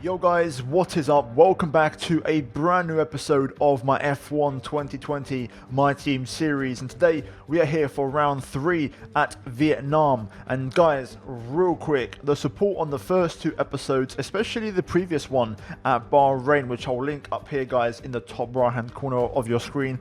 Yo guys, what is up? Welcome back to a brand new episode of my F1 2020 My Team series, and today we are here for round 3 at Vietnam. And guys, real quick, the support on the first 2 episodes, especially the previous one at Bahrain, which I'll link up here guys in the top right hand corner of your screen,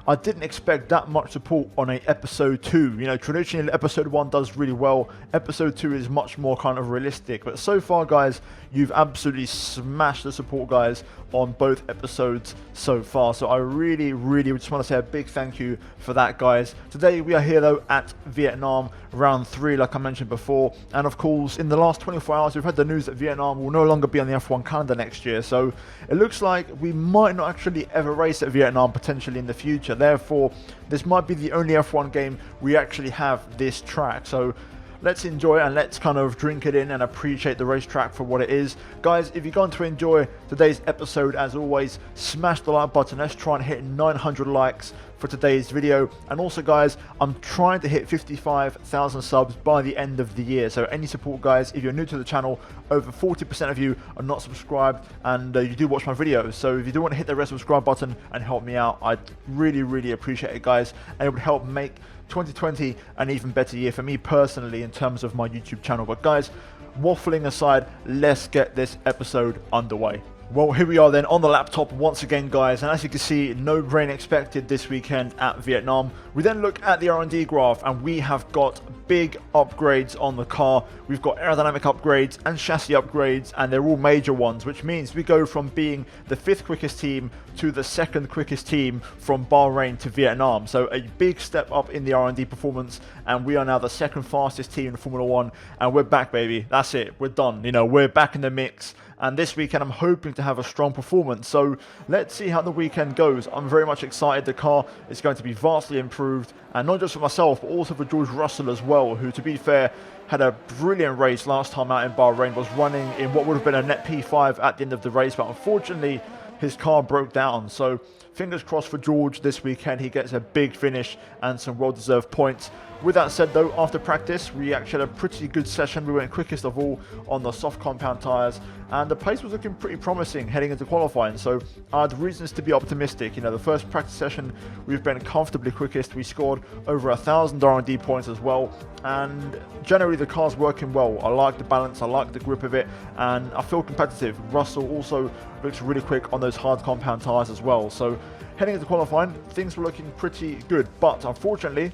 I didn't expect that much support on a episode 2. You know, traditionally episode 1 does really well. Episode 2 is much more kind of realistic. But so far, guys, you've absolutely smashed the support, guys, on both episodes so far. So I really just want to say a big thank you for that, guys. Today we are here though at Vietnam, round 3, like I mentioned before. And of course, in the last 24 hours, we've had the news that Vietnam will no longer be on the F1 calendar next year. So it looks like we might not actually ever race at Vietnam potentially in the future. Therefore, this might be the only F1 game we actually have this track. So let's enjoy it and let's kind of drink it in and appreciate the racetrack for what it is. Guys, if you're going to enjoy today's episode, as always, smash the like button. Let's try and hit 900 likes for today's video. And also guys, I'm trying to hit 55,000 subs by the end of the year. So any support guys, if you're new to the channel, over 40% of you are not subscribed, and you do watch my videos. So if you do want to hit the red subscribe button and help me out, I'd really appreciate it guys. And it would help make 2020 an even better year for me personally in terms of my YouTube channel. But guys, waffling aside, let's get this episode underway. Well, here we are then on the laptop once again, guys, and as you can see, no rain expected this weekend at Vietnam. We then look at the R&D graph, and we have got big upgrades on the car. We've got aerodynamic upgrades and chassis upgrades, and they're all major ones, which means we go from being the 5th quickest team to the 2nd quickest team from Bahrain to Vietnam. So a big step up in the R&D performance, and we are now the 2nd fastest team in Formula 1, and we're back, baby. That's it. We're done. You know, we're back in the mix. And this weekend, I'm hoping to have a strong performance. So let's see how the weekend goes. I'm very much excited. The car is going to be vastly improved. And not just for myself, but also for George Russell as well, who, to be fair, had a brilliant race last time out in Bahrain, was running in what would have been a net P5 at the end of the race. But unfortunately, his car broke down. So fingers crossed for George this weekend. He gets a big finish and some well-deserved points. With that said though, after practice, we actually had a pretty good session. We went quickest of all on the soft compound tyres, and the pace was looking pretty promising heading into qualifying. So I had reasons to be optimistic. You know, the first practice session, we've been comfortably quickest. We scored over 1,000 R&D points as well. And generally the car's working well. I like the balance, I like the grip of it, and I feel competitive. Russell also looks really quick on those hard compound tyres as well. So heading into qualifying, things were looking pretty good. But unfortunately,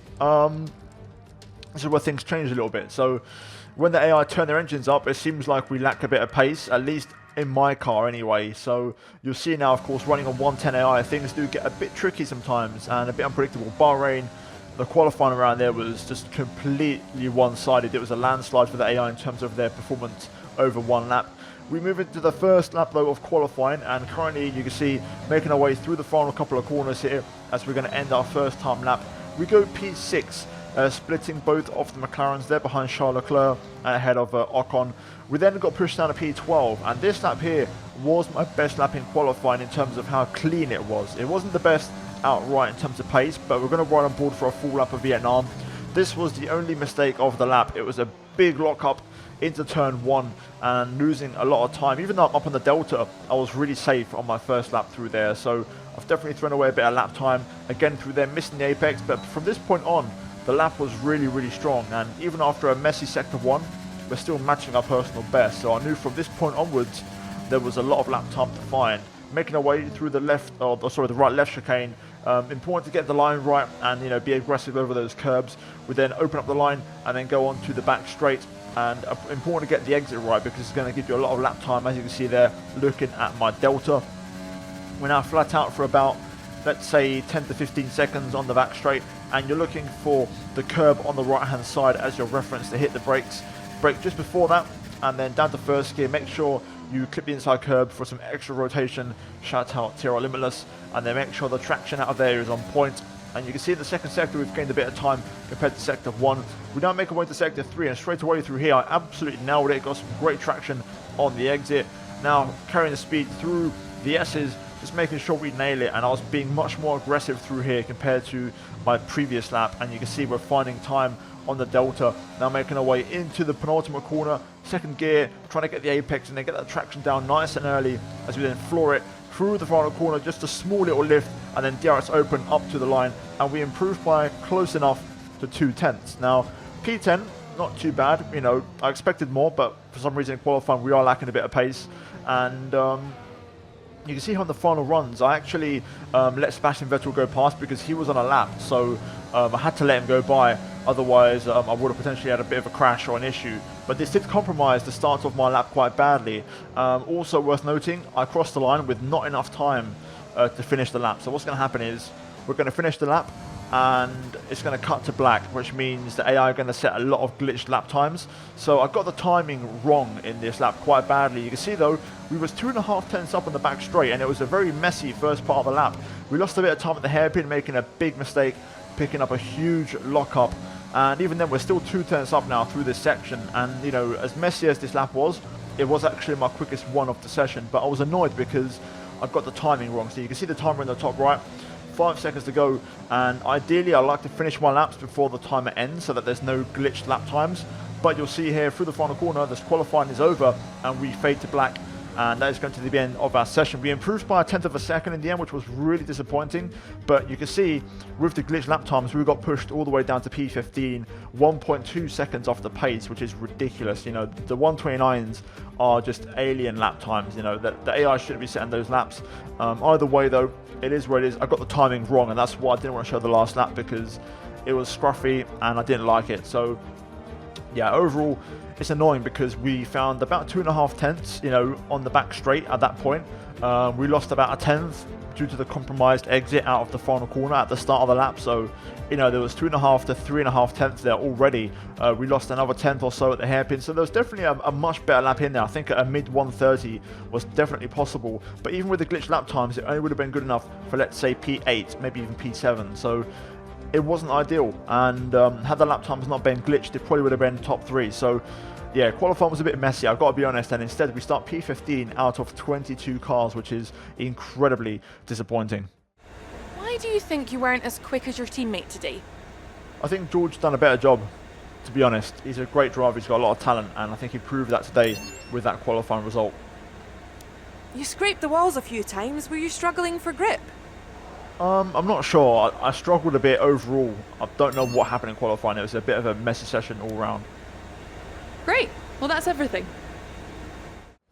this is where things changed a little bit. So when the AI turn their engines up, it seems like we lack a bit of pace, at least in my car anyway. So you'll see now, of course, running on 110 AI, things do get a bit tricky sometimes and a bit unpredictable. Bahrain, the qualifying around there was just completely one-sided. It was a landslide for the AI in terms of their performance over one lap. We move into the first lap though of qualifying, and currently you can see making our way through the final couple of corners here as we're going to end our first time lap. We go P6. Splitting both of the McLarens there behind Charles Leclerc ahead of Ocon. We then got pushed down to P12, and this lap here was my best lap in qualifying in terms of how clean it was. It wasn't the best outright in terms of pace, but we're going to ride on board for a full lap of Vietnam. This was the only mistake of the lap. It was a big lock-up into turn 1 and losing a lot of time. Even though I'm up on the Delta, I was really safe on my first lap through there, so I've definitely thrown away a bit of lap time again through there, missing the apex. But from this point on, the lap was really strong, and even after a messy sector 1, we're still matching our personal best. So I knew from this point onwards there was a lot of lap time to find. Making our way through the the right-left chicane. Important to get the line right and, you know, be aggressive over those curbs. We then open up the line and then go on to the back straight. And important to get the exit right, because it's going to give you a lot of lap time, as you can see there, looking at my Delta. We're now flat out for about, let's say, 10 to 15 seconds on the back straight, and you're looking for the curb on the right hand side as your reference to hit the brakes. Brake just before that, and then down to first gear. Make sure you clip the inside curb for some extra rotation. Shout out TR Limitless. And then make sure the traction out of there is on point. And you can see in the second sector we've gained a bit of time compared to sector 1. We now make our way to sector 3, and straight away through here I absolutely nailed it. Got some great traction on the exit. Now carrying the speed through the S's, just making sure we nail it, and I was being much more aggressive through here compared to my previous lap. And you can see we're finding time on the Delta. Now making our way into the penultimate corner, second gear, trying to get the apex and then get that traction down nice and early as we then floor it through the final corner, just a small little lift, and then DRS open up to the line, and we improved by close enough to 2/10. Now, P10, not too bad, you know, I expected more, but for some reason in qualifying we are lacking a bit of pace, and you can see here on the final runs, I actually let Sebastian Vettel go past because he was on a lap, so I had to let him go by, otherwise I would have potentially had a bit of a crash or an issue. But this did compromise the start of my lap quite badly. Also worth noting, I crossed the line with not enough time to finish the lap. So what's going to happen is, we're going to finish the lap, and it's going to cut to black, which means the AI are going to set a lot of glitched lap times. So I got the timing wrong in this lap quite badly. You can see though, we was 2.5 tenths up on the back straight, and it was a very messy first part of the lap. We lost a bit of time at the hairpin, making a big mistake, picking up a huge lockup. And even then, we're still 2 tenths up now through this section. And, you know, as messy as this lap was, it was actually my quickest one of the session. But I was annoyed because I got the timing wrong. So you can see the timer in the top right, 5 seconds to go. And ideally, I like to finish my laps before the timer ends so that there's no glitched lap times. But you'll see here through the final corner, this qualifying is over and we fade to black. And that is going to the end of our session. We improved by 1/10 of a second in the end, which was really disappointing. But you can see with the glitch lap times, we got pushed all the way down to P15, 1.2 seconds off the pace, which is ridiculous. You know, the 129s are just alien lap times. You know, the AI shouldn't be setting those laps. Either way, though, it is what it is. I got the timing wrong, and that's why I didn't want to show the last lap, because it was scruffy and I didn't like it. So, yeah, overall, it's annoying because we found about 2.5 tenths, you know, on the back straight at that point. We lost about 1/10 due to the compromised exit out of the final corner at the start of the lap. So, you know, there was 2.5 to 3.5 tenths there already. We lost another 1/10 or so at the hairpin. So there was definitely a much better lap in there. I think a mid 130 was definitely possible. But even with the glitch lap times, it only would have been good enough for, let's say, P8, maybe even P7. So it wasn't ideal. And had the lap times not been glitched, it probably would have been top 3. So yeah, qualifying was a bit messy, I've got to be honest, and instead we start P15 out of 22 cars, which is incredibly disappointing. Why do you think you weren't as quick as your teammate today? I think George done a better job, to be honest. He's a great driver, he's got a lot of talent, and I think he proved that today with that qualifying result. You scraped the walls a few times. Were you struggling for grip? I'm not sure. I struggled a bit overall. I don't know what happened in qualifying. It was a bit of a messy session all round. Great. Well, that's everything.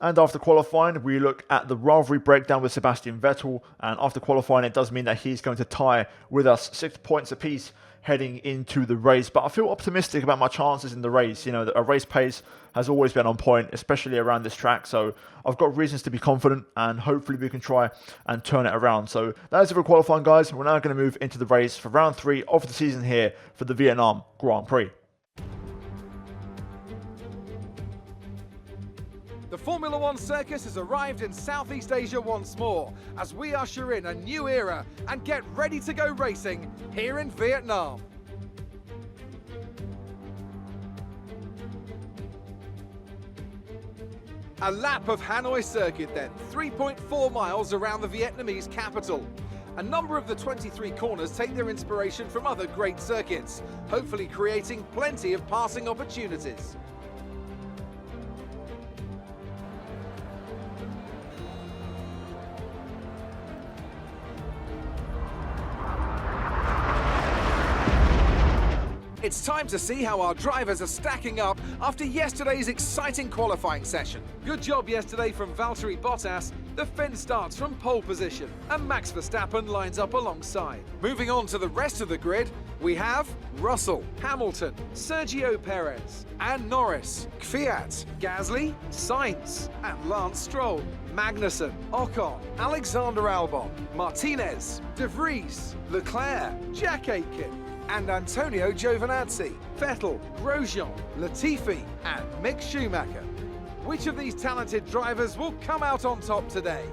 And after qualifying, we look at the rivalry breakdown with Sebastian Vettel. And after qualifying, it does mean that he's going to tie with us 6 points apiece heading into the race. But I feel optimistic about my chances in the race. You know, a race pace has always been on point, especially around this track. So I've got reasons to be confident, and hopefully we can try and turn it around. So that is it for qualifying, guys. We're now going to move into the race for round 3 of the season here for the Vietnam Grand Prix. The Formula One circus has arrived in Southeast Asia once more as we usher in a new era and get ready to go racing here in Vietnam. A lap of Hanoi circuit then, 3.4 miles around the Vietnamese capital. A number of the 23 corners take their inspiration from other great circuits, hopefully creating plenty of passing opportunities. It's time to see how our drivers are stacking up after yesterday's exciting qualifying session. Good job yesterday from Valtteri Bottas. The Finn starts from pole position and Max Verstappen lines up alongside. Moving on to the rest of the grid, we have Russell, Hamilton, Sergio Perez, and Norris, Kvyat, Gasly, Sainz, and Lance Stroll, Magnussen, Ocon, Alexander Albon, Martinez, De Vries, Leclerc, Jack Aitken, and Antonio Giovinazzi, Vettel, Grosjean, Latifi, and Mick Schumacher. Which of these talented drivers will come out on top today?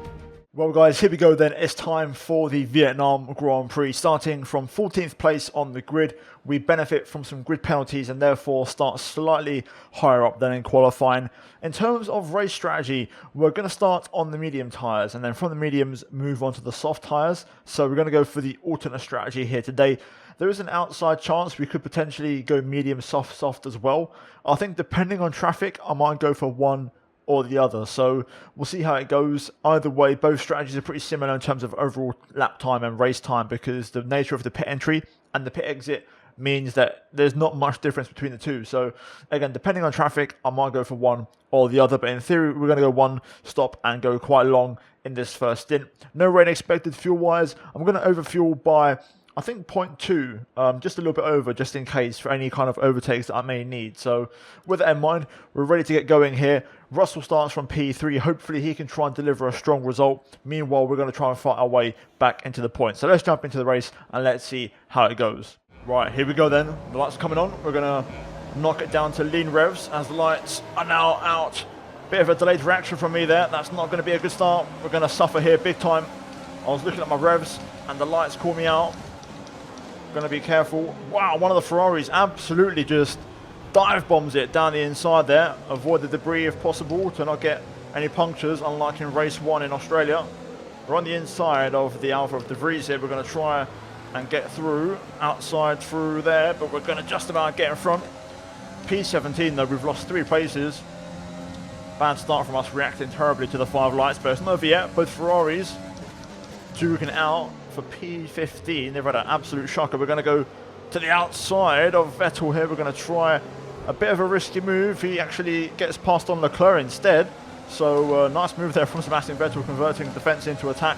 Well guys, here we go then. It's time for the Vietnam Grand Prix. Starting from 14th place on the grid, we benefit from some grid penalties and therefore start slightly higher up than in qualifying. In terms of race strategy, we're going to start on the medium tyres and then from the mediums move on to the soft tyres. So we're going to go for the alternate strategy here today. There is an outside chance we could potentially go medium soft as well. I think depending on traffic, I might go for one or the other, so we'll see how it goes. Either way, both strategies are pretty similar in terms of overall lap time and race time, because the nature of the pit entry and the pit exit means that there's not much difference between the two. So again, depending on traffic, I might go for one or the other, but in theory we're going to go one stop and go quite long in this first stint. No rain expected fuel wise. I'm going to overfuel by I think 0.2, just a little bit over, just in case for any kind of overtakes that I may need. So with that in mind, we're ready to get going here. Russell starts from P3. Hopefully he can try and deliver a strong result. Meanwhile, we're going to try and fight our way back into the points. So let's jump into the race and let's see how it goes. Right, here we go then. The lights are coming on. We're going to knock it down to lean revs as the lights are now out. Bit of a delayed reaction from me there. That's not going to be a good start. We're going to suffer here big time. I was looking at my revs and the lights caught me out. Going to be careful. Wow, one of the Ferraris absolutely just dive bombs it down the inside there. Avoid the debris if possible to not get any punctures, unlike in race 1 in Australia. We're on the inside of the Alpha of De Vries here. We're going to try and get through, outside through there, but we're going to just about get in front. P17 though, we've lost 3 places. Bad start from us, reacting terribly to the 5 lights, but it's not over yet. Both Ferraris duking out for P15. They've had an absolute shocker. We're going to go to the outside of Vettel here. We're going to try a bit of a risky move. He actually gets past on Leclerc instead. So nice move there from Sebastian Vettel, converting defense into attack.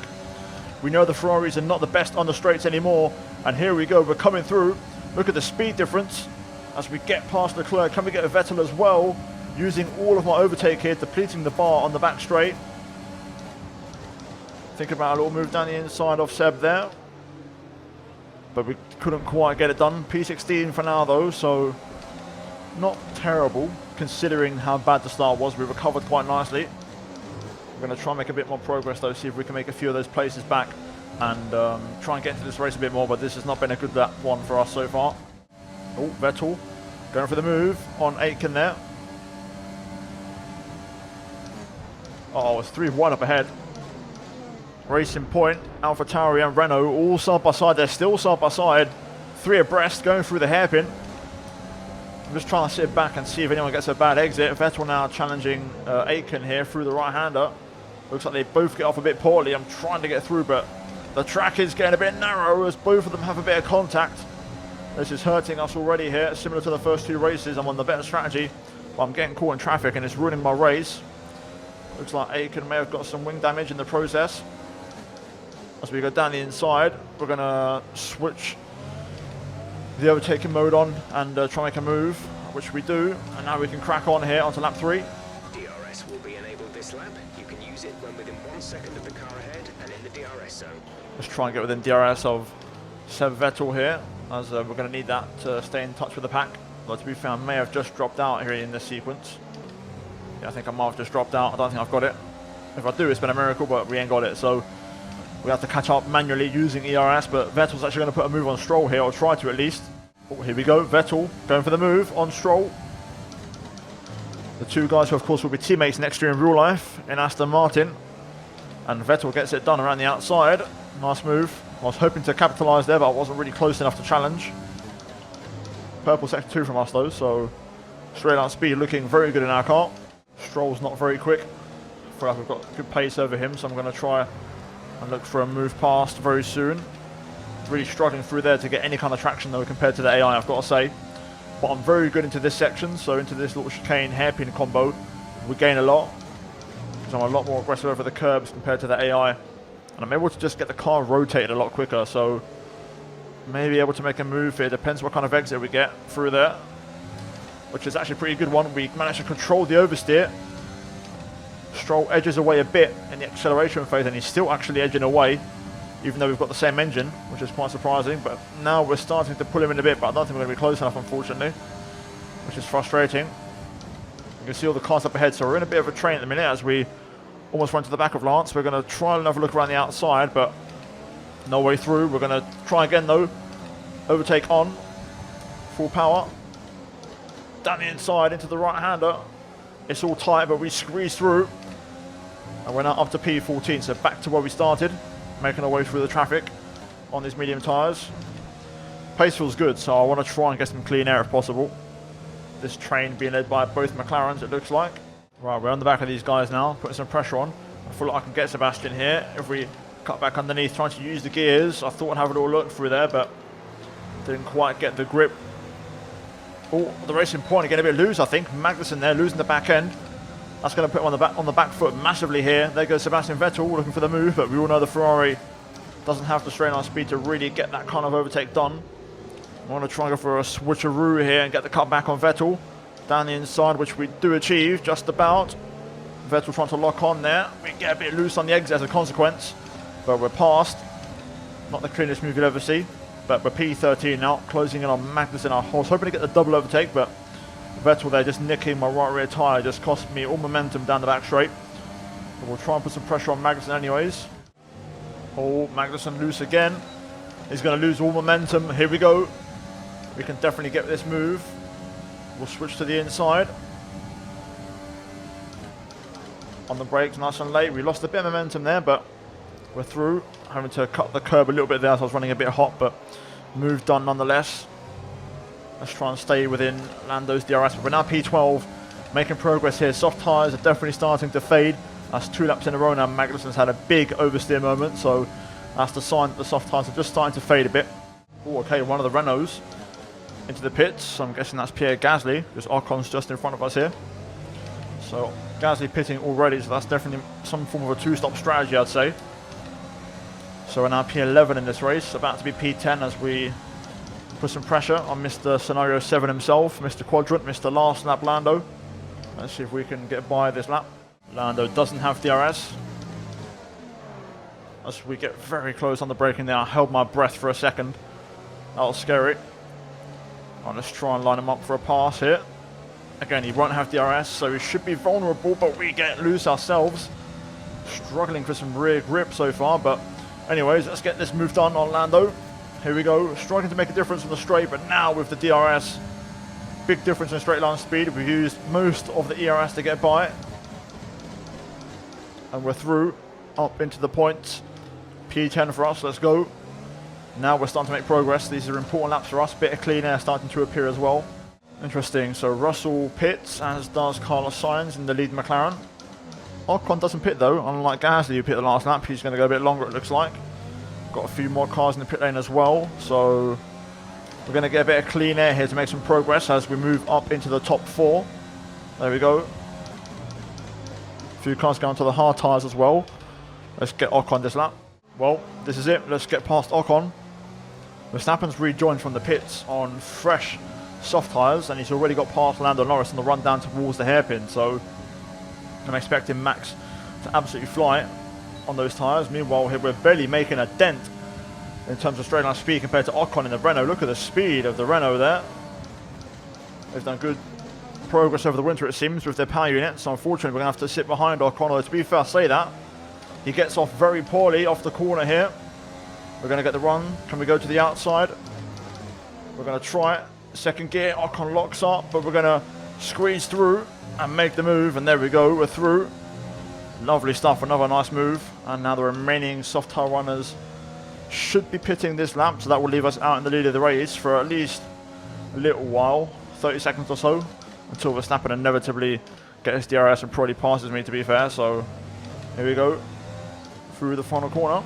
We know the Ferraris are not the best on the straights anymore. And here we go. We're coming through. Look at the speed difference as we get past Leclerc. Can we get a Vettel as well? Using all of my overtake here, depleting the bar on the back straight. Think about a little move down the inside of Seb there. But we couldn't quite get it done. P16 for now though, so not terrible considering how bad the start was. We recovered quite nicely. We're going to try and make a bit more progress though, see if we can make a few of those places back and try and get into this race a bit more, but this has not been a good lap one for us so far. Oh, Vettel going for the move on Aitken there. Oh, it's 3-1 up ahead. Racing Point, AlphaTauri and Renault all side by side. They're still side by side, 3 abreast, going through the hairpin. I'm just trying to sit back and see if anyone gets a bad exit. Vettel now challenging Aitken here through the right-hander. Looks like they both get off a bit poorly. I'm trying to get through, but the track is getting a bit narrow as both of them have a bit of contact. This is hurting us already here, similar to the first 2 races. I'm on the better strategy, but I'm getting caught in traffic and it's ruining my race. Looks like Aitken may have got some wing damage in the process. As we go down the inside, we're going to switch the overtaking mode on and try and make a move, which we do. And now we can crack on here onto lap 3. DRS will be enabled this lap. You can use it when within 1 second of the car ahead and in the DRS zone. Let's try and get within DRS of Seb Vettel here, as we're going to need that to stay in touch with the pack. But to be fair, I may have just dropped out here in this sequence. Yeah, I think I might have just dropped out. I don't think I've got it. If I do, it's been a miracle, but we ain't got it. So we have to catch up manually using ERS, but Vettel's actually going to put a move on Stroll here, or try to at least. Oh, here we go, Vettel going for the move on Stroll. The 2 guys who of course will be teammates next year in real life in Aston Martin. And Vettel gets it done around the outside. Nice move. I was hoping to capitalise there, but I wasn't really close enough to challenge. Purple sector 2 from us though, so straight out speed looking very good in our car. Stroll's not very quick. I feel like we've got good pace over him, so I'm going to try and look for a move past very soon. Really struggling through there to get any kind of traction though compared to the AI, I've got to say. But I'm very good into this section, so into this little chicane hairpin combo, we gain a lot. Because I'm a lot more aggressive over the curbs compared to the AI. And I'm able to just get the car rotated a lot quicker, so maybe able to make a move here. Depends what kind of exit we get through there. Which is actually a pretty good one. We managed to control the oversteer. Stroll edges away a bit in the acceleration phase, and he's still actually edging away, even though we've got the same engine, which is quite surprising. But now we're starting to pull him in a bit, but I don't think we're going to be close enough, unfortunately, which is frustrating. You can see all the cars up ahead, so we're in a bit of a train at the minute as we Almost went to the back of Lance. We're going to try and have a look around the outside, but no way through. We're going to try again though. Overtake on. Full power. Down the inside into the right-hander. It's all tight, but we squeeze through. And we're now up to P14, so back to where we started. Making our way through the traffic on these medium tyres. Pace feels good, so I want to try and get some clean air if possible. This train being led by both McLarens, it looks like. Right, we're on the back of these guys now, putting some pressure on. I feel like I can get Sebastian here. If we cut back underneath, trying to use the gears. I thought I'd have a little look through there, but didn't quite get the grip. Oh, the racing point getting a bit loose, I think. Magnussen there, losing the back end. That's going to put him on the back foot massively here. There goes Sebastian Vettel looking for the move, but we all know the Ferrari doesn't have the strain on speed to really get that kind of overtake done. I want to try and go for a switcheroo here and get the cut back on Vettel. Down the inside, which we do achieve just about. Vettel trying to lock on there. We get a bit loose on the exit as a consequence, but we're past. Not the cleanest move you'll ever see, but we're P13 now, closing in on Magnussen. I was hoping to get the double overtake, but Vettel there just nicking my right rear tyre just cost me all momentum down the back straight. But we'll try and put some pressure on Magnussen anyways. Oh, Magnussen loose again. He's going to lose all momentum. Here we go. We can definitely get this move. We'll switch to the inside. On the brakes, nice and late. We lost a bit of momentum there, but we're through. Having to cut the curb a little bit there, so I was running a bit hot, but move done nonetheless. Let's try and stay within Lando's DRS. But we're now P12, making progress here. Soft tyres are definitely starting to fade. That's 2 laps in a row now. Magnussen's had a big oversteer moment, so that's the sign that the soft tyres are just starting to fade a bit. Oh, okay, one of the Renaults into the pits. I'm guessing that's Pierre Gasly, because Ocon's just in front of us here. So Gasly pitting already, so that's definitely some form of a 2-stop strategy, I'd say. So we're now P11 in this race, about to be P10 as we put some pressure on Mr. Scenario 7 himself, Mr. Quadrant, Mr. Last Lap Lando. Let's see if we can get by this lap. Lando doesn't have DRS. As we get very close on the braking there, I held my breath for a second. That was scary. Right, let's try and line him up for a pass here. Again, he won't have DRS, so he should be vulnerable, but we get loose ourselves. Struggling for some rear grip so far, but anyways, let's get this move done on Lando. Here we go, struggling to make a difference on the straight, but now with the DRS, big difference in straight line speed. We've used most of the ERS to get by. And we're through, up into the points. P10 for us, let's go. Now we're starting to make progress. These are important laps for us. Bit of clean air starting to appear as well. Interesting. So Russell pits, as does Carlos Sainz in the lead McLaren. Ocon doesn't pit though, unlike Gasly who pit the last lap. He's going to go a bit longer, it looks like. Got a few more cars in the pit lane as well. So we're going to get a bit of clean air here to make some progress as we move up into the top 4. There we go. A few cars going to the hard tyres as well. Let's get Ocon this lap. Well, this is it. Let's get past Ocon. Verstappen's rejoined from the pits on fresh soft tyres, and he's already got past Lando Norris on the run down towards the hairpin, so I'm expecting Max to absolutely fly on those tyres. Meanwhile, here we're barely making a dent in terms of straight line speed compared to Ocon in the Renault. Look at the speed of the Renault there. They've done good progress over the winter, it seems, with their power unit, so unfortunately we're going to have to sit behind Ocon. Although to be fair, I say that. He gets off very poorly off the corner here. We're going to get the run. Can we go to the outside? We're going to try it. Second gear, Ocon locks up, but we're going to squeeze through and make the move. And there we go, we're through. Lovely stuff, another nice move. And now the remaining soft tyre runners should be pitting this lap, so that will leave us out in the lead of the race for at least a little while, 30 seconds or so, until Verstappen inevitably gets DRS and probably passes me, to be fair. So here we go, through the final corner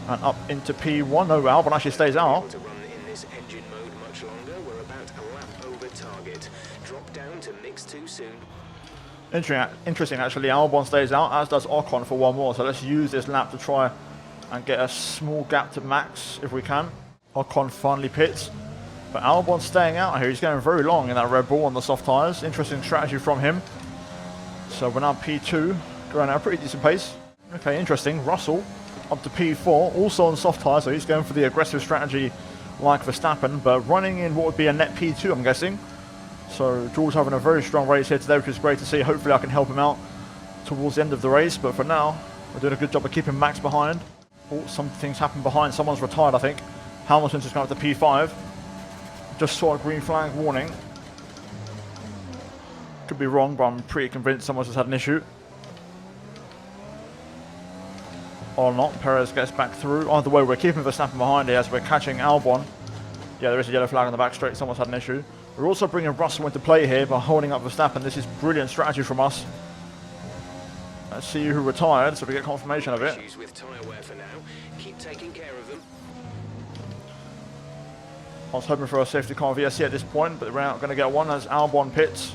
and up into P1. No, Albon actually stays out. To run in this engine mode much longer, we're about a lap over target. Drop down to mix too soon. Interesting actually, Albon stays out, as does Ocon for one more. So let's use this lap to try and get a small gap to Max if we can. Ocon finally pits, but Albon's staying out here. He's going very long in that Red Bull on the soft tyres. Interesting strategy from him. So we're now P2, going at a pretty decent pace. Okay, interesting. Russell up to P4, also on soft tyres, so he's going for the aggressive strategy like Verstappen, but running in what would be a net P2, I'm guessing. So George having a very strong race here today, which is great to see. Hopefully I can help him out towards the end of the race, but for now, we're doing a good job of keeping Max behind. Oh, some things happen behind. Someone's retired, I think. Hamilton's just going up to P5. Just saw a green flag warning. Could be wrong, but I'm pretty convinced someone's just had an issue. Or not. Perez gets back through. Either way, we're keeping Verstappen behind here as we're catching Albon. Yeah, there is a yellow flag on the back straight. Someone's had an issue. We're also bringing Russell into play here by holding up Verstappen. This is brilliant strategy from us. Let's see who retired, so we get confirmation of it. Issues with tyre wear for now. Keep taking care of them. I was hoping for a safety car VSC at this point, but we're not going to get one as Albon pits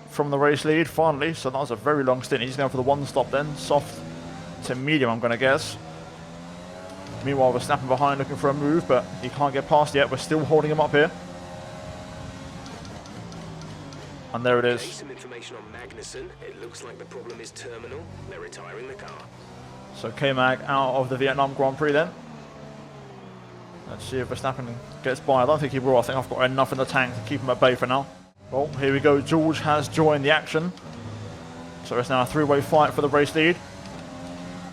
from the race lead finally. So that was a very long stint. He's going for the one stop then, soft to medium, I'm going to guess. Meanwhile, we're snapping behind looking for a move, but he can't get past yet. We're still holding him up here. And there it is. Some information on Magnussen. It looks like the problem is terminal. They're retiring the car. So K-Mag out of the Vietnam Grand Prix then. Let's see if Verstappen gets by. I don't think he will. I think I've got enough in the tank to keep him at bay for now. Well, here we go. George has joined the action. So it's now a three-way fight for the race lead.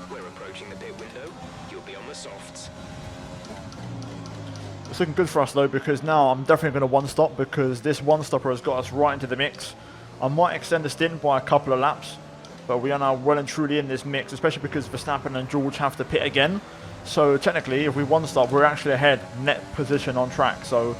We're approaching the pit window. You'll be on the softs. It's looking good for us though, because now I'm definitely going to one-stop, because this one-stopper has got us right into the mix. I might extend the stint by a couple of laps, but we are now well and truly in this mix, especially because Verstappen and George have to pit again. So technically, if we one-stop, we're actually ahead net position on track. So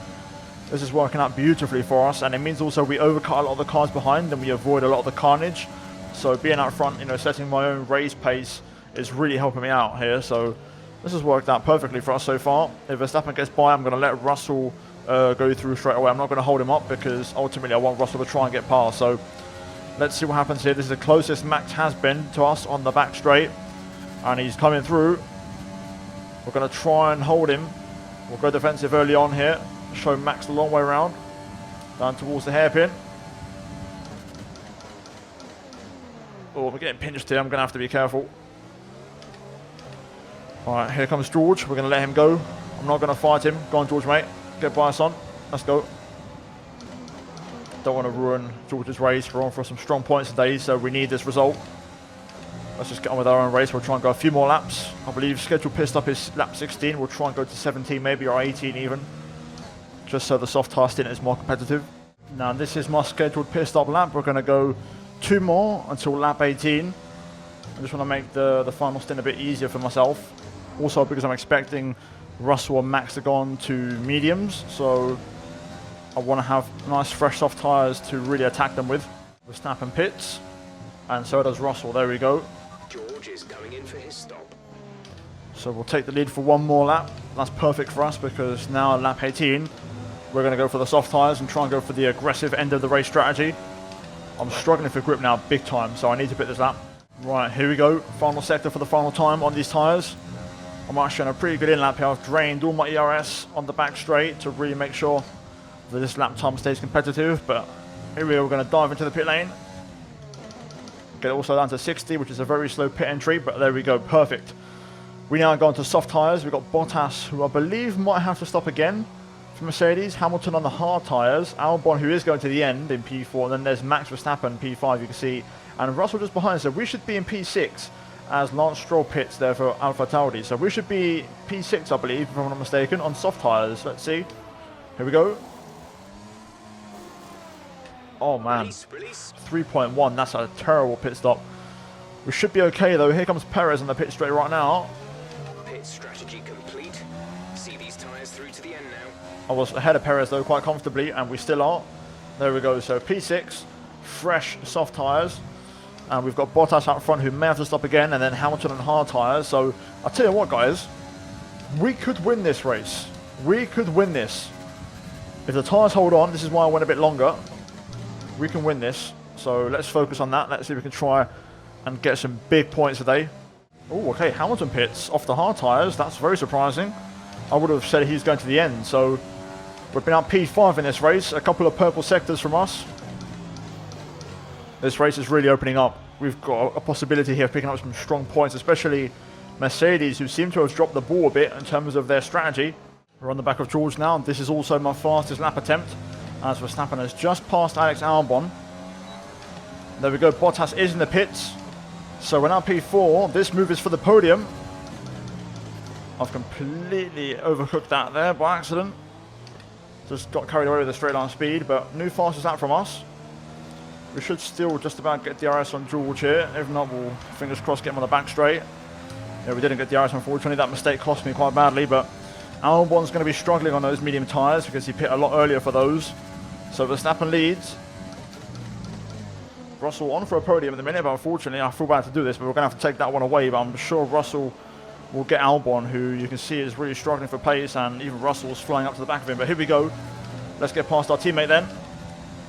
this is working out beautifully for us, and it means also we overcut a lot of the cars behind and we avoid a lot of the carnage. So being out front, you know, setting my own race pace is really helping me out here. So this has worked out perfectly for us so far. If Verstappen gets by, I'm going to let Russell go through straight away. I'm not going to hold him up because ultimately I want Russell to try and get past. So let's see what happens here. This is the closest Max has been to us on the back straight, and he's coming through. We're going to try and hold him. We'll go defensive early on here. Show Max the long way around. Down towards the hairpin. Oh, we're getting pinched here. I'm going to have to be careful. Alright, here comes George. We're going to let him go. I'm not going to fight him. Go on, George, mate. Get by us on. Let's go. Don't want to ruin George's race. We're on for some strong points today, so we need this result. Let's just get on with our own race. We'll try and go a few more laps. I believe scheduled pit stop is lap 16. We'll try and go to 17 maybe, or 18 even. Just so the soft tire stint is more competitive. Now this is my scheduled pit stop lap. We're going to go 2 more until lap 18. I just want to make the final stint a bit easier for myself. Also because I'm expecting Russell and Max to go on to mediums. So I want to have nice fresh soft tires to really attack them with. Verstappen pits. And so does Russell. There we go. George is going in for his stop. So we'll take the lead for 1 more lap. That's perfect for us because now at lap 18, we're going to go for the soft tyres and try and go for the aggressive end of the race strategy. I'm struggling for grip now big time, so I need to pit this lap. Right, here we go. Final sector for the final time on these tyres. I'm actually on a pretty good in lap here. I've drained all my ERS on the back straight to really make sure that this lap time stays competitive. But here we are, we're going to dive into the pit lane. Get it also down to 60, which is a very slow pit entry, but there we go, perfect. We now go on to soft tyres. We've got Bottas, who I believe might have to stop again for Mercedes. Hamilton on the hard tyres. Albon, who is going to the end in P4. And then there's Max Verstappen, P5, you can see. And Russell just behind. So we should be in P6 as Lance Stroll pits there for Alpha Tauri. So we should be P6, I believe, if I'm not mistaken, on soft tyres. Let's see. Here we go. Oh man, 3.1, that's a terrible pit stop. We should be okay though. Here comes Perez on the pit straight right now. Pit strategy complete. See these tyres through to the end now. I was ahead of Perez though quite comfortably, and we still are. There we go, so P6, fresh soft tyres. And we've got Bottas out front who may have to stop again, and then Hamilton on hard tyres. So I'll tell you what guys, we could win this race. We could win this. If the tyres hold on, this is why I went a bit longer. We can win this, so let's focus on that. Let's see if we can try and get some big points today. Oh, okay, Hamilton pits off the hard tyres. That's very surprising. I would have said he's going to the end. So we've been out P5 in this race. A couple of purple sectors from us. This race is really opening up. We've got a possibility here of picking up some strong points, especially Mercedes, who seem to have dropped the ball a bit in terms of their strategy. We're on the back of George now. This is also my fastest lap attempt, as Verstappen has just passed Alex Albon. There we go, Bottas is in the pits. So we're now P4. This move is for the podium. I've completely overcooked that there by accident. Just got carried away with the straight line speed, but new fastest lap from us. We should still just about get DRS on George here. If not, we'll, fingers crossed, get him on the back straight. Yeah, we didn't get DRS, unfortunately. That mistake cost me quite badly, but Albon's going to be struggling on those medium tyres because he pit a lot earlier for those. So Verstappen leads. Russell on for a podium at the minute, but unfortunately, I feel bad to do this, but we're going to have to take that one away. But I'm sure Russell will get Albon, who you can see is really struggling for pace, and even Russell's flying up to the back of him. But here we go. Let's get past our teammate then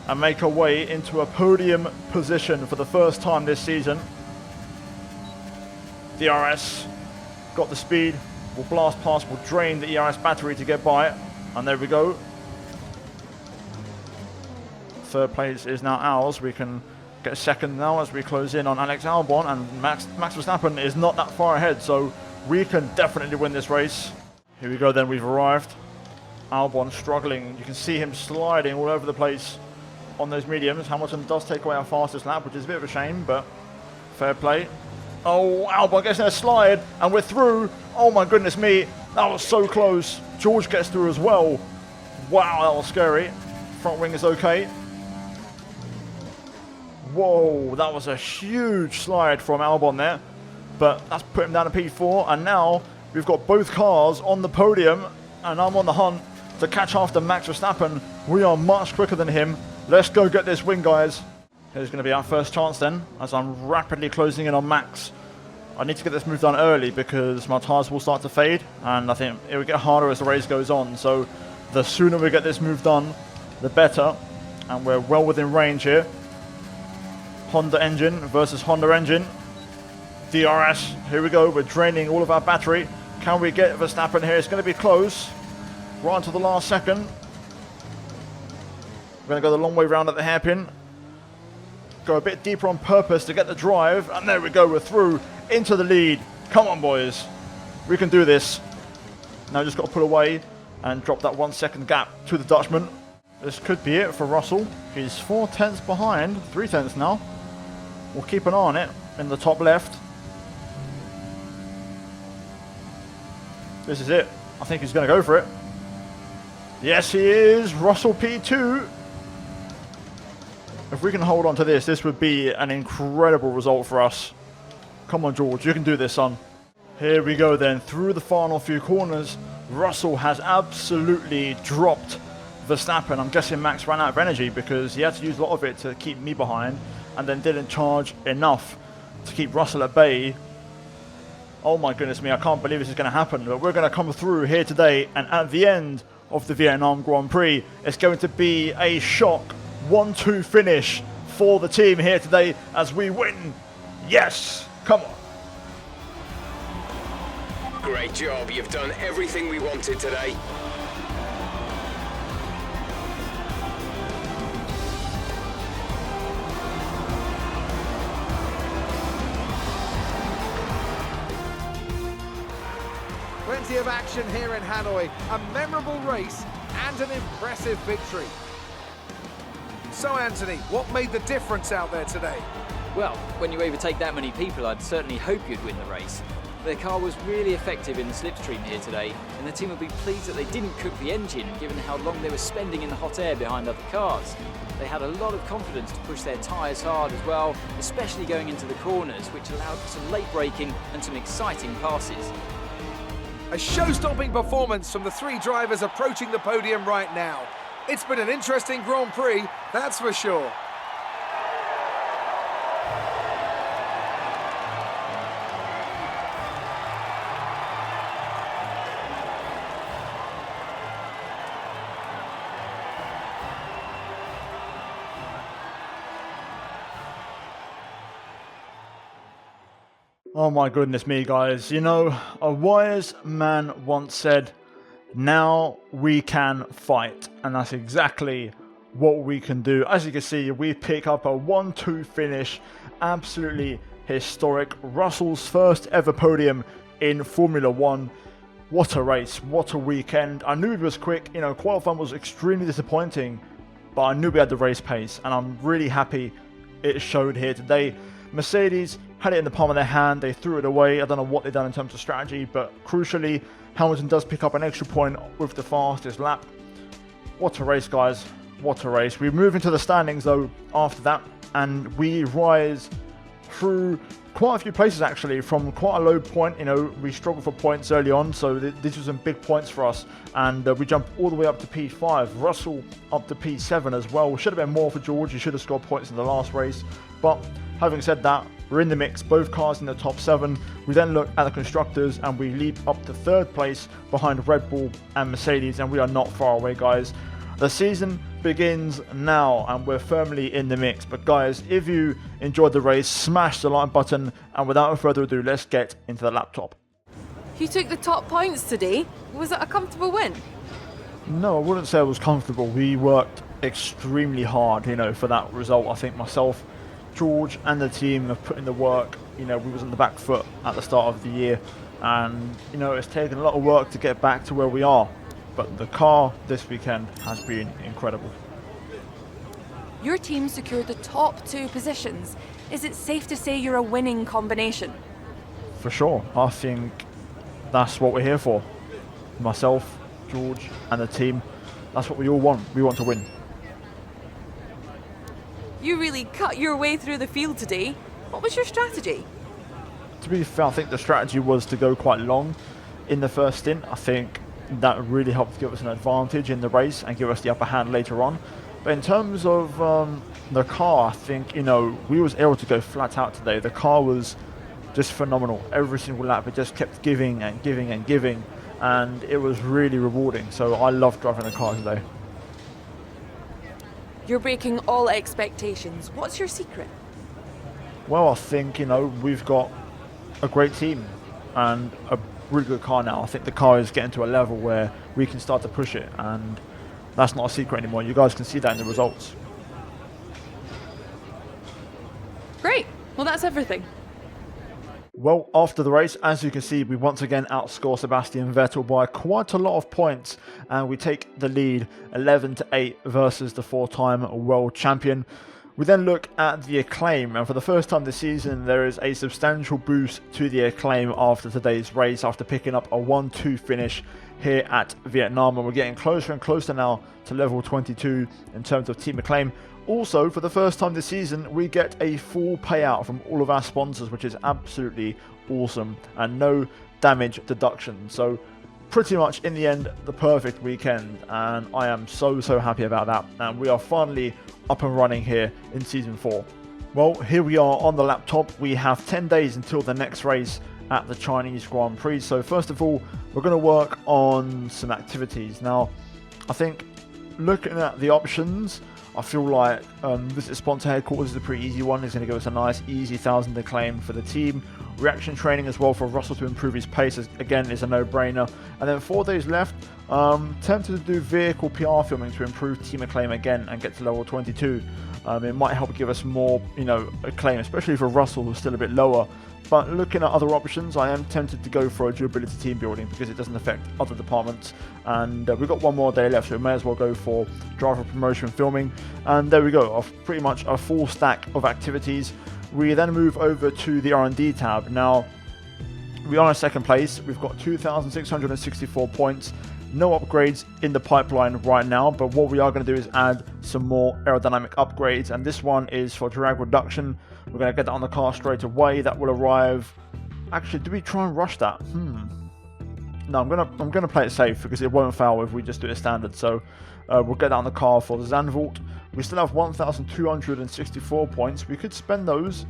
and make our way into a podium position for the first time this season. DRS got the speed. We'll blast past. We'll drain the ERS battery to get by it. And there we go. Third place is now ours. We can get second now as we close in on Alex Albon. And Max Verstappen is not that far ahead, so we can definitely win this race. Here we go then. We've arrived. Albon struggling. You can see him sliding all over the place on those mediums. Hamilton does take away our fastest lap, which is a bit of a shame, but fair play. Oh, Albon gets in a slide, and we're through. Oh my goodness me, that was so close. George gets through as well. Wow, that was scary. Front wing is okay. Whoa, that was a huge slide from Albon there, but that's put him down to P4, and now we've got both cars on the podium, and I'm on the hunt to catch after Max Verstappen. We are much quicker than him. Let's go get this win, guys. Here's going to be our first chance then, as I'm rapidly closing in on Max. I need to get this move done early because my tyres will start to fade, and I think it will get harder as the race goes on. So the sooner we get this move done, the better. And we're well within range here. Honda engine versus Honda engine. DRS, here we go. We're draining all of our battery. Can we get Verstappen here? It's going to be close. Right until the last second. We're going to go the long way round at the hairpin. Go a bit deeper on purpose to get the drive. And there we go. We're through into the lead. Come on, boys. We can do this. Now just got to pull away and drop that 1 second gap to the Dutchman. This could be it for Russell. He's 4 tenths behind. 3 tenths now. We'll keep an eye on it in the top left. This is it. I think he's going to go for it. Yes, he is. Russell P2. If we can hold on to this, this would be an incredible result for us. Come on, George. You can do this, son. Here we go then. Through the final few corners, Russell has absolutely dropped Verstappen. I'm guessing Max ran out of energy because he had to use a lot of it to keep me behind and then didn't charge enough to keep Russell at bay. Oh my goodness me, I can't believe this is going to happen. But we're going to come through here today, and at the end of the Vietnam Grand Prix, it's going to be a shock 1-2 finish for the team here today as we win. Yes, come on. Great job, you've done everything we wanted today. Plenty of action here in Hanoi, a memorable race and an impressive victory. So Anthony, what made the difference out there today? Well, when you overtake that many people, I'd certainly hope you'd win the race. Their car was really effective in the slipstream here today, and the team will be pleased that they didn't cook the engine, given how long they were spending in the hot air behind other cars. They had a lot of confidence to push their tyres hard as well, especially going into the corners, which allowed for some late braking and some exciting passes. A show-stopping performance from the 3 drivers approaching the podium right now. It's been an interesting Grand Prix, that's for sure. Oh my goodness me, guys. You know, a wise man once said, now we can fight. And that's exactly what we can do. As you can see, we pick up a 1-2 finish. Absolutely historic. Russell's first ever podium in Formula 1. What a race. What a weekend. I knew it was quick. You know, qualifying was extremely disappointing, but I knew we had the race pace. And I'm really happy it showed here today. Mercedes had it in the palm of their hand, they threw it away. I don't know what they've done in terms of strategy, but crucially, Hamilton does pick up an extra point with the fastest lap. What a race, guys. What a race. We move into the standings, though, after that, and we rise through quite a few places, actually, from quite a low point. You know, we struggled for points early on, so this was some big points for us, and we jumped all the way up to P5. Russell up to P7 as well. Should have been more for George. He should have scored points in the last race, but having said that, we're in the mix, both cars in the top 7. We then look at the constructors and we leap up to 3rd place behind Red Bull and Mercedes, and we are not far away, guys. The season begins now and we're firmly in the mix. But guys, if you enjoyed the race, smash the like button, and without further ado, let's get into the laptop. You took the top points today. Was it a comfortable win? No, I wouldn't say it was comfortable. We worked extremely hard, you know, for that result. I think myself, George and the team have put in the work. You know, we was on the back foot at the start of the year, and you know, it's taken a lot of work to get back to where we are, but the car this weekend has been incredible. Your team secured the top 2 positions. Is it safe to say you're a winning combination? For sure. I think that's what we're here for. Myself, George and the team, that's what we all want. We want to win. You really cut your way through the field today. What was your strategy? To be fair, I think the strategy was to go quite long in the first stint. I think that really helped give us an advantage in the race and give us the upper hand later on. But in terms of the car, I think, you know, we was able to go flat out today. The car was just phenomenal. Every single lap, it just kept giving and giving and giving, and it was really rewarding. So I loved driving the car today. You're breaking all expectations. What's your secret? Well, I think, you know, we've got a great team and a really good car now. I think the car is getting to a level where we can start to push it, and that's not a secret anymore. You guys can see that in the results. Great. Well, that's everything. Well, after the race, as you can see, we once again outscore Sebastian Vettel by quite a lot of points, and we take the lead 11-8 versus the 4-time world champion. We then look at the acclaim, and for the first time this season, there is a substantial boost to the acclaim after today's race, after picking up a 1-2 finish here at Vietnam, and we're getting closer and closer now to level 22 in terms of team acclaim. Also, for the first time this season, we get a full payout from all of our sponsors, which is absolutely awesome, and no damage deduction. So pretty much in the end, the perfect weekend, and I am so happy about that. And we are finally up and running here in season 4. Well, here we are on the laptop. We have 10 days until the next race at the Chinese Grand Prix. So first of all, we're going to work on some activities. Now, I think looking at the options, I feel like visit sponsor headquarters is a pretty easy one. It's going to give us a nice easy 1,000 acclaim for the team. Reaction training as well for Russell to improve his pace, again, is a no-brainer. And then 4 days left. Tempted to do vehicle PR filming to improve team acclaim again and get to level 22. It might help give us more, you know, acclaim, especially for Russell, who's still a bit lower. But looking at other options, I am tempted to go for a durability team building because it doesn't affect other departments. And we've got 1 more day left, so we may as well go for driver promotion filming. And there we go, pretty much a full stack of activities. We then move over to the R&D tab. Now, we are in 2nd place. We've got 2,664 points. No upgrades in the pipeline right now, but what we are going to do is add some more aerodynamic upgrades, and this one is for drag reduction. We're going to get that on the car straight away. That will arrive. Actually, do we try and rush that? No, I'm gonna play it safe because it won't fail if we just do it standard. So we'll get that on the car for the Zandvoort. We still have 1,264 points. We could spend those,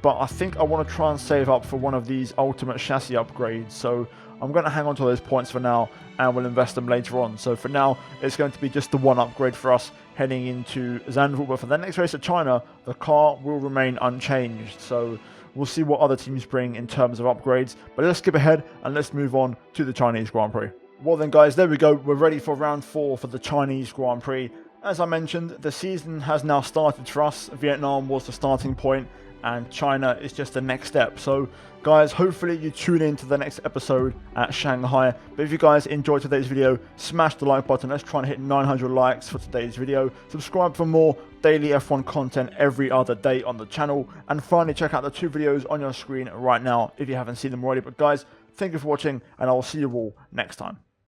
but I think I want to try and save up for one of these ultimate chassis upgrades. So I'm going to hang on to those points for now, and we'll invest them later on. So for now, it's going to be just the 1 upgrade for us heading into Zandvoort. But for the next race at China, the car will remain unchanged. So we'll see what other teams bring in terms of upgrades. But let's skip ahead and let's move on to the Chinese Grand Prix. Well then, guys, there we go. We're ready for round 4 for the Chinese Grand Prix. As I mentioned, the season has now started for us. Vietnam was the starting point, and China is just the next step. So guys, hopefully you tune in to the next episode at Shanghai. But if you guys enjoyed today's video, smash the like button. Let's try and hit 900 likes for today's video. Subscribe for more daily F1 content every other day on the channel. And finally, check out the 2 videos on your screen right now if you haven't seen them already. But guys, thank you for watching, and I will see you all next time.